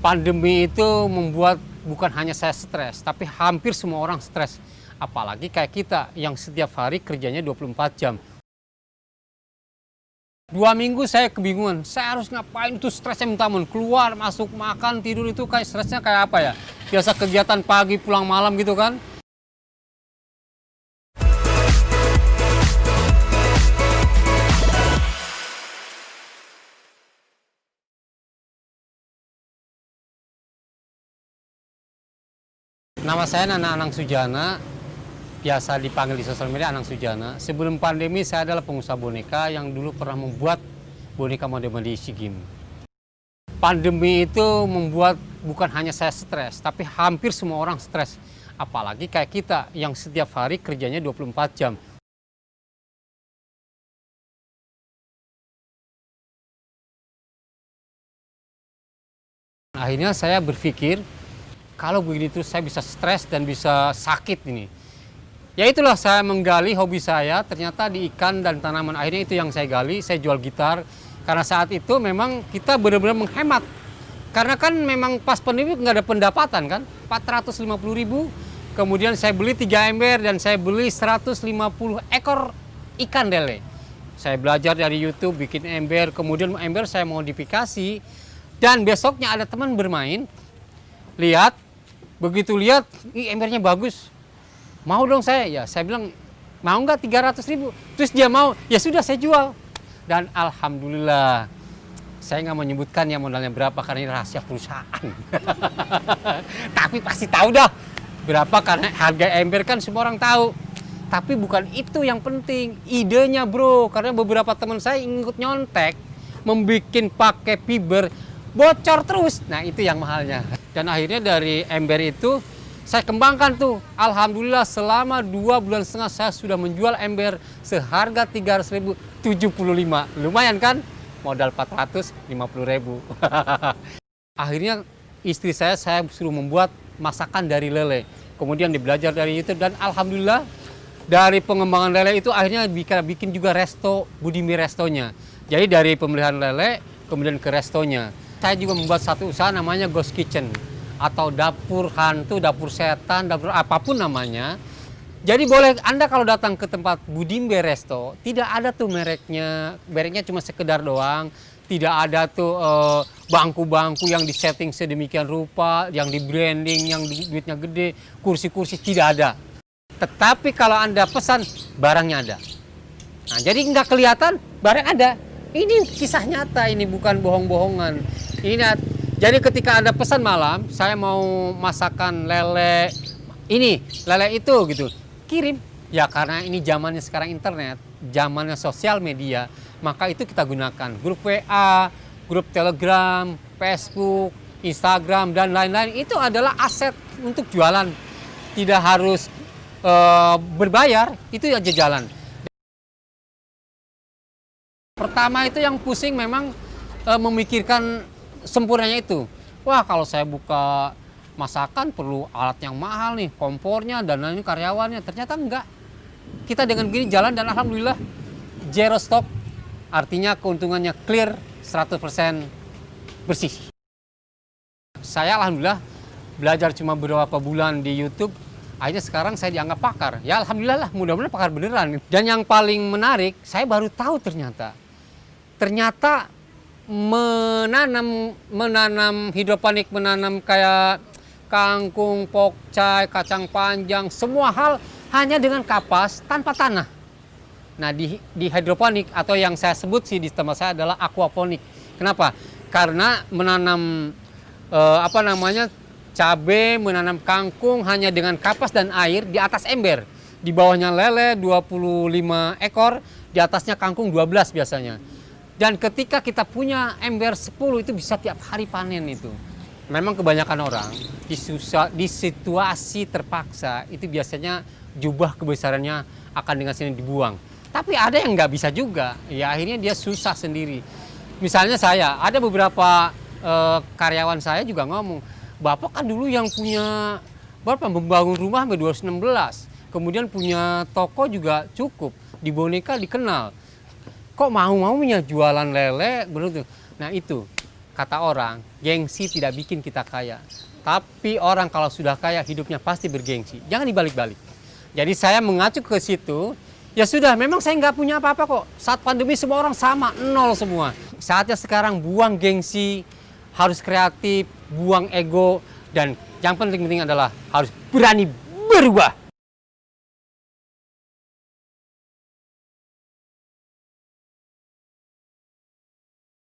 Pandemi itu membuat bukan hanya saya stres, tapi hampir semua orang stres. Apalagi kayak kita yang setiap hari kerjanya 24 jam. 2 minggu saya kebingungan, saya harus ngapain, itu stresnya minta ampun. Keluar, masuk, makan, tidur itu kayak stresnya kayak apa ya? Biasa kegiatan pagi, pulang malam gitu kan. Nama saya Nana Anang Sujana, biasa dipanggil di sosial media Anang Sujana. Sebelum pandemi saya adalah pengusaha boneka yang dulu pernah membuat boneka model-model SEA Games. Pandemi itu membuat bukan hanya saya stres, tapi hampir semua orang stres. Apalagi kayak kita yang setiap hari kerjanya 24 jam. Akhirnya saya berpikir, kalau begini terus saya bisa stres dan bisa sakit ini. Ya itulah saya menggali hobi saya, ternyata di ikan dan tanaman. Akhirnya itu yang saya gali, saya jual gitar. Karena saat itu memang kita benar-benar menghemat. Karena kan memang pas pandemi nggak ada pendapatan kan, 450.000. Kemudian saya beli 3 ember dan saya beli 150 ekor ikan lele. Saya belajar dari YouTube bikin ember, kemudian ember saya modifikasi. Dan besoknya ada teman bermain, lihat, begitu lihat, embernya bagus. Mau dong saya, ya saya bilang, mau nggak 300.000? Terus dia mau, ya sudah saya jual. Dan alhamdulillah, saya nggak menyebutkan ya modalnya berapa karena ini rahasia perusahaan. Tapi pasti tahu dah berapa karena harga ember kan semua orang tahu. Tapi bukan itu yang penting, idenya bro. Karena beberapa teman saya ikut nyontek, membikin pakai fiber, bocor terus. Nah itu yang mahalnya. Dan akhirnya dari ember itu saya kembangkan tuh. Alhamdulillah selama 2,5 bulan saya sudah menjual ember seharga 300.000, 75. Lumayan kan? Modal 450.000. Akhirnya istri saya suruh membuat masakan dari lele. Kemudian belajar dari YouTube dan alhamdulillah dari pengembangan lele itu akhirnya bikin juga resto, Budimi restonya. Jadi dari pemeliharaan lele kemudian ke restonya. Saya juga membuat satu usaha namanya Ghost Kitchen atau dapur hantu, dapur setan, dapur apapun namanya. Jadi boleh Anda kalau datang ke tempat Budimbe Resto, tidak ada tuh mereknya cuma sekedar doang. Tidak ada tuh bangku-bangku yang disetting sedemikian rupa, yang di branding, yang duitnya gede, kursi-kursi tidak ada. Tetapi kalau Anda pesan, barangnya ada. Nah, jadi nggak kelihatan, barang ada. Ini kisah nyata, ini bukan bohong-bohongan. Jadi ketika Anda pesan malam, saya mau masakan lele, ini, lele itu gitu, kirim. Ya karena ini zamannya sekarang internet, zamannya sosial media, maka itu kita gunakan. Grup WA, grup Telegram, Facebook, Instagram, dan lain-lain. Itu adalah aset untuk jualan. Tidak harus berbayar, itu aja jalan. Pertama itu yang pusing memang memikirkan sempurnanya itu. Wah kalau saya buka masakan perlu alat yang mahal nih, kompornya dan lain karyawannya. Ternyata enggak. Kita dengan gini jalan dan alhamdulillah zero stock. Artinya keuntungannya clear 100% bersih. Saya alhamdulillah belajar cuma beberapa bulan di YouTube. Akhirnya sekarang saya dianggap pakar. Ya alhamdulillah lah, mudah-mudahan pakar beneran. Dan yang paling menarik, saya baru tahu ternyata menanam hidroponik, menanam kayak kangkung, pokcai, kacang panjang, semua hal hanya dengan kapas tanpa tanah. Nah di hidroponik atau yang saya sebut sih di tempat saya adalah aquaponik. Kenapa? Karena menanam cabai, menanam kangkung hanya dengan kapas dan air di atas ember. Di bawahnya lele 25 ekor, di atasnya kangkung 12 biasanya. Dan ketika kita punya ember 10 itu bisa tiap hari panen itu. Memang kebanyakan orang di situasi terpaksa itu biasanya jubah kebesarannya akan dengan sendiri dibuang. Tapi ada yang nggak bisa juga, ya akhirnya dia susah sendiri. Misalnya saya, ada beberapa karyawan saya juga ngomong, Bapak kan dulu yang punya, Bapak membangun rumah sampai 2016, kemudian punya toko juga cukup, di boneka dikenal. Kok mau-maunya jualan lele? Nah itu, kata orang, gengsi tidak bikin kita kaya. Tapi orang kalau sudah kaya hidupnya pasti bergengsi. Jangan dibalik-balik. Jadi saya mengacu ke situ, ya sudah memang saya nggak punya apa-apa kok. Saat pandemi semua orang sama, nol semua. Saatnya sekarang buang gengsi, harus kreatif, buang ego, dan yang penting-penting adalah harus berani berubah.